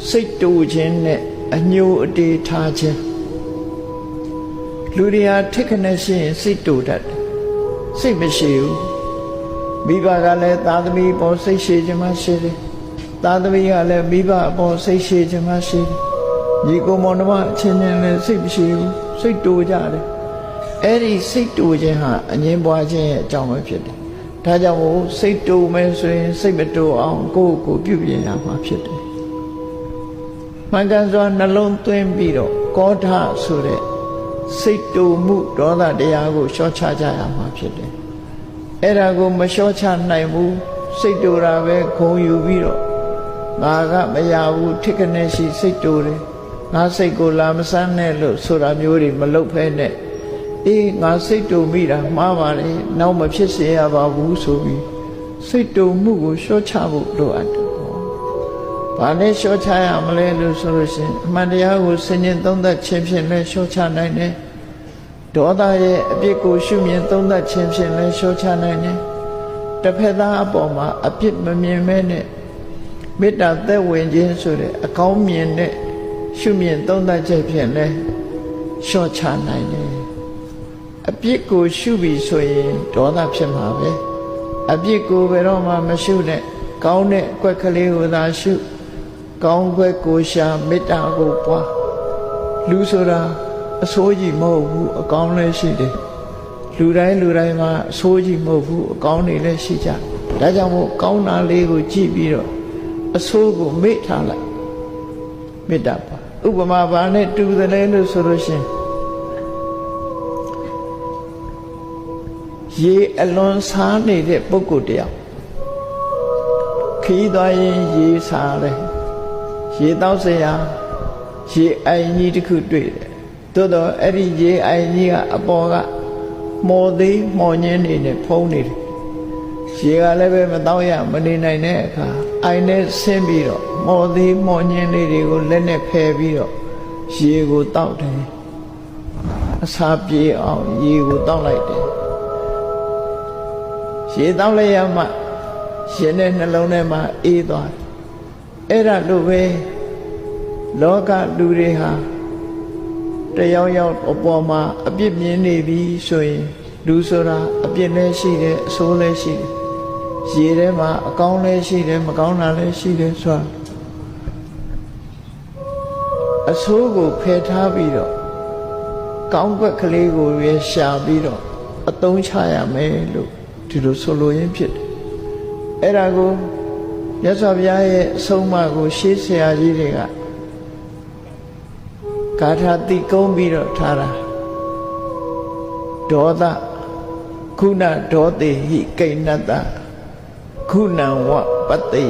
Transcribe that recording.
စိတ်တူခြင်းနဲ့အညိုအတေးထားခြင်းလူတွေဟာထိတ်ခနဲ့ရှိရင်စိတ်တူတတ်တယ်စိတ်မရှိဘူးမိဘကလည်းသားသမီးပေါ်စိတ်ရှိခြင်းမရှိတယ်သားသမီးကလည်းမိဘအပေါ်စိတ်ရှိခြင်းမရှိတယ်ညီကိုမောင်နှမအချင်းချင်းလည်းစိတ်မရှိဘူးစိတ်တူကြတယ်အဲ့ဒီစိတ်တူခြင်းဟာအငြင်းပွားခြင်းရဲ့အကြောင်းပဲဖြစ်တယ်ဒါကြောင့်မို့စိတ်တူမယ်ဆိုရင်စိတ်မတူအောင်ကိုယ့်ကိုပြုပြင်ရမှာဖြစ်တယ်မှန်ကန်စွာနှလုံးသွင်းပြီးတော့ကောဋဆိုတဲ့စိတ်တူမှုဒေါသတရားကိုလျှော့ချကြရမှာဖြစ်တယ်အဲ့ဒါကိုမလျှော့ချနိုင်ဘူးစိတ်တူတာပဲခုံယူပြီးတော့ငါကမရဘူးထိခနဲ့ရှိစိတ်တူတယ်ငါစိတ်ကိုလာမစမ်းနဲ့လို့ဆိုတာမျိုးတွေမလုပ်ဖဲနဲ့အေးငါစိတ်တူမိတာမှားပါလေနောက်မဖြစ်စေရပါဘူးဆိုပြီးစိတ်တူမှုကိုလျှော့ချဖို့လိုအပ်တယ်ဘာနဲ့လျှော့ချရမလဲလို့ဆိုလို့ရှိရင်အမှန်တရားကိုဆင်ញင်သုံးသပ်ခြင်းဖြင့်လည်းလျှော့ချနိုင်တယ်ဒေါသရဲ့အပြစ်ကိုရှုမြင်သုံးသပ်ခြင်းဖြင့်လည်းလျှော့ချနိုင်တယ်တစ်ဖက်သားအပေါ်မှာအပြစ်မမြင်မဲနဲ့မေတ္တာသက်ဝင်ခြင်းဆိုတဲ့အကောင်းမြင်တဲ့ရှုမြင်သုံးသပ်ချက်ဖြင့်လည်းလျှော့ချနိုင်တယ်အပြစ်ကိုရှုပြီးဆိုရင်ဒေါသဖြစ်မှာပဲအပြစ်ကိုဘယ်တော့မှမရှုနဲ့ကောင်းတဲ့ကွက်ကလေးကိုသာရှုကောင်းကွက်ကိုရှာမေတ္တာကိုပွားလူဆိုတာအဆိုးကြီးမဟုတ်ဘူးအကောင်းလည်းရှိတယ်လူတိုင်းမှာအဆိုးကြီးမဟုတ်ဘူးအကောင်းတွေလည်းရှိကြဒါကြောင့်မို့ကောင်းတာလေးကိုကြည့်ပြီးတော့အဆိုးကိုမေ့ထားလိုက်မေတ္တာပါဥပမာဘာနဲ့တူတယ်လဲလို့ဆိုလို့ရှင်ရေအလွန်စားနေတဲ့ပုဂ္ဂိုလ်တယောက်ခီးသွားရင်ရေစားတယ်ရေတောက်စရာရေအိုင်ကြီးတစ်ခုတွေ့တယ်သို့တော့အဲ့ဒီရေအိုင်ကြီးကအပေါ်ကမော်သေးမော်ညင်းနေနဲ့ဖုံးနေတယ်ရေကလည်းပဲမတောက်ရမနေနိုင်တဲ့အခါအိုင်နဲ့ဆင်းပြီးတော့မော်သေးမော်ညင်းလေးတွေကိုလက်နဲ့ဖယ်ပြီးတော့ရေကိုတောက်တယ်အစာပြေအောင်ရေကိုတောက်လိုက်တယ်ရေတောက်လိုက်ရမှရှင်တဲ့နှလုံးထဲမှာအေးသွားတယ်အဲ့ဒါလို့ပဲလောကလူတွေဟာတယောက်ယောက်အပေါ်မှာအပြစ်မြင်နေပြီဆိုရင်လူဆိုတာအပြစ်လည်းရှိတယ်အဆိုးလည်းရှိတယ်ရေထဲမှာအကောင်းလည်းရှိတယ်မကောင်းတာလည်းရှိတယ်ဆိုတာအဆိုးကိုဖယ်ထားပြီးတော့ကောင်းကွက်ကလေးကိုရရှာပြီးတော့အသုံးချရမယ်လို့ဒီလိုဆိုလိုရင်းဖြစ်တယ်အဲ့ဒါကိုမြတ်စွာဘုရားရဲ့အဆုံးအမကိုရှေးဆရာကြီးတွေကဂါထာတိကုံးပြီးတော့ထားတာဒေါသခုနဒေါသေဟိကိဏ္ဏတခုဏံဝပတ္တိ